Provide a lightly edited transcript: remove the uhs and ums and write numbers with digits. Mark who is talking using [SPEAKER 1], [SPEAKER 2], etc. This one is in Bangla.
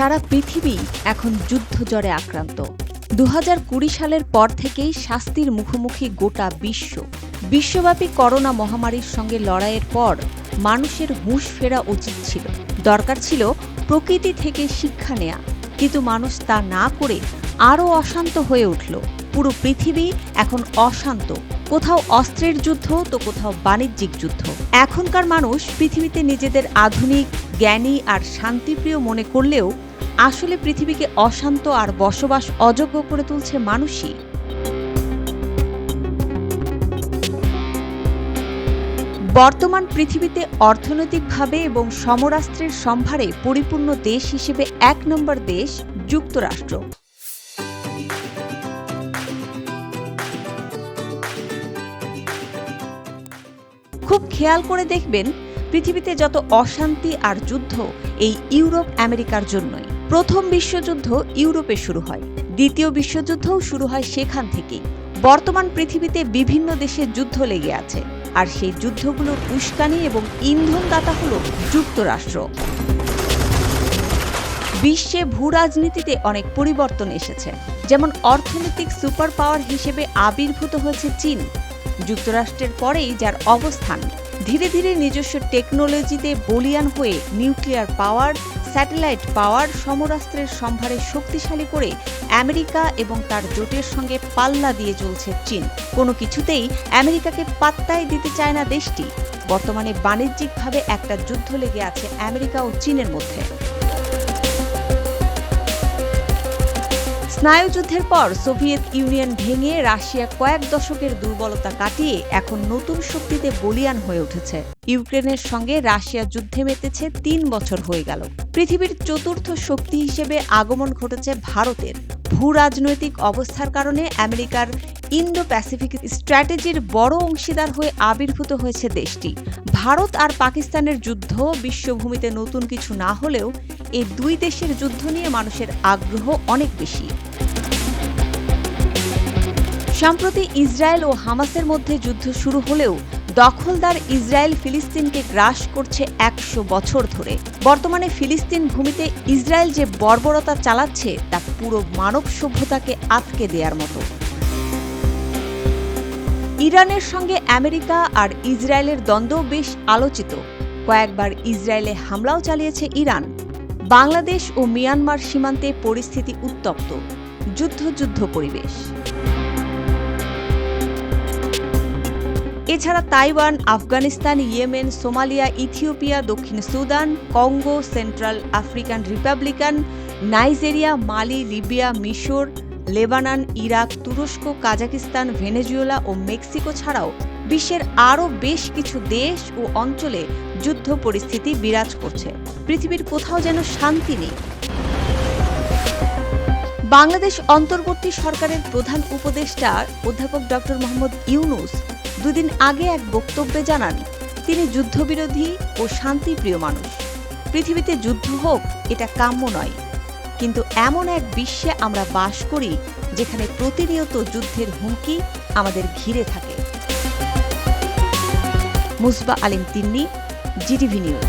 [SPEAKER 1] সারা পৃথিবী এখন যুদ্ধজ্বরে আক্রান্ত। 2020 সালের পর থেকেই শাস্তির মুখোমুখি গোটা বিশ্ব। বিশ্বব্যাপী করোনা মহামারীর সঙ্গে লড়াইয়ের পর মানুষের হুঁশ ফেরা উচিত ছিল। দরকার ছিল প্রকৃতি থেকে শিক্ষা নেয়া, কিন্তু মানুষ তা না করে আরও অশান্ত হয়ে উঠল। পুরো পৃথিবী এখন অশান্ত, কোথাও অস্ত্রের যুদ্ধ তো কোথাও বাণিজ্যিক যুদ্ধ। এখনকার মানুষ পৃথিবীতে নিজেদের আধুনিক, জ্ঞানী আর শান্তিপ্রিয় মনে করলেও আসলে পৃথিবীকে অশান্ত আর বসবাস অযোগ্য করে তুলছে মানুষই। বর্তমান পৃথিবীতে অর্থনৈতিকভাবে এবং সমরাস্ত্রের সম্ভারে পরিপূর্ণ দেশ হিসেবে 1 নম্বর দেশ যুক্তরাষ্ট্র। খুব খেয়াল করে দেখবেন, পৃথিবীতে যত অশান্তি আর যুদ্ধ এই ইউরোপ আমেরিকার জন্যই। প্রথম বিশ্বযুদ্ধ ইউরোপে শুরু হয়, দ্বিতীয় বিশ্বযুদ্ধও শুরু হয় সেখান থেকেই। বর্তমান পৃথিবীতে বিভিন্ন দেশে যুদ্ধ লেগে আছে, আর সেই যুদ্ধগুলোর উস্কানি এবং ইন্ধনদাতা হল যুক্তরাষ্ট্র। বিশ্বে ভূরাজনীতিতে অনেক পরিবর্তন এসেছে, যেমন অর্থনৈতিক সুপার পাওয়ার হিসেবে আবির্ভূত হয়েছে চীন। যুক্তরাষ্ট্রের পরেই যার অবস্থান। ধীরে ধীরে নিজস্ব টেকনোলজিতে বলীয়ান হয়ে নিউক্লিয়ার পাওয়ার, স্যাটেলাইট পাওয়ার, সমরাস্ত্রের সম্ভারে শক্তিশালী করে আমেরিকা এবং তার জোটের সঙ্গে পাল্লা দিয়ে চলছে চীন। কোনো কিছুতেই আমেরিকাকে পাত্তাই দিতে চায় না দেশটি। বর্তমানে বাণিজ্যিকভাবে একটা যুদ্ধ লেগে আছে আমেরিকা ও চীনের মধ্যে। স্নায়ুযুদ্ধের পর সোভিয়েত ইউনিয়ন ভেঙে রাশিয়া কয়েক দশকের দুর্বলতা কাটিয়ে এখন নতুন শক্তিতে বলীয়ান হয়ে উঠেছে। ইউক্রেনের সঙ্গে রাশিয়া যুদ্ধে মেতেছে 3 বছর হয়ে গেল। পৃথিবীর চতুর্থ শক্তি হিসেবে আগমন ঘটেছে ভারতের। ভূরাজনৈতিক অবস্থার কারণে আমেরিকার ইন্দো প্যাসিফিক স্ট্র্যাটেজির বড় অংশীদার হয়ে আবির্ভূত হয়েছে দেশটি। ভারত আর পাকিস্তানের যুদ্ধ বিশ্বভূমিতে নতুন কিছু না হলেও এই দুই দেশের যুদ্ধ নিয়ে মানুষের আগ্রহ অনেক বেশি। সম্প্রতি ইসরায়েল ও হামাসের মধ্যে যুদ্ধ শুরু হলেও দখলদার ইসরায়েল ফিলিস্তিনকে গ্রাস করছে 100 বছর ধরে। বর্তমানে ফিলিস্তিন ভূমিতে ইসরায়েল যে বর্বরতা চালাচ্ছে তা পুরো মানব সভ্যতাকে আটকে দেওয়ার মতো। ইরানের সঙ্গে আমেরিকা আর ইসরায়েলের দ্বন্দ্ব বেশ আলোচিত। কয়েকবার ইসরায়েলে হামলাও চালিয়েছে ইরান। বাংলাদেশ ও মিয়ানমার সীমান্তে পরিস্থিতি উত্তপ্ত, যুদ্ধ পরিবেশ। এছাড়া Taiwan, Afghanistan, Yemen, Somalia, Ethiopia, দক্ষিণ Sudan, Congo, central African republican, Nigeria, Mali, Libya, মিশর, লেবানন, ইরাক, তুরস্ক, কাজাকিস্তান, ভেনেজুয়েলা ও মেক্সিকো ছাড়াও বিশ্বের আরও বেশ কিছু দেশ ও অঞ্চলে যুদ্ধ পরিস্থিতি বিরাজ করছে। পৃথিবীর কোথাও যেন শান্তি নেই। বাংলাদেশ অন্তর্বর্তী সরকারের প্রধান উপদেষ্টা অধ্যাপক ডক্টর মোহাম্মদ ইউনূস 2 দিন আগে এক বক্তব্যে জানান, তিনি যুদ্ধবিরোধী ও শান্তিপ্রিয় মানুষ। পৃথিবীতে যুদ্ধ হোক, এটা কাম্য নয়, কিন্তু এমন এক বিশ্বে আমরা বাস করি যেখানে প্রতিনিয়ত যুদ্ধের হুমকি আমাদের ঘিরে থাকে। মুসবা আলিম তিন্নি, জিটিভি নিউজ।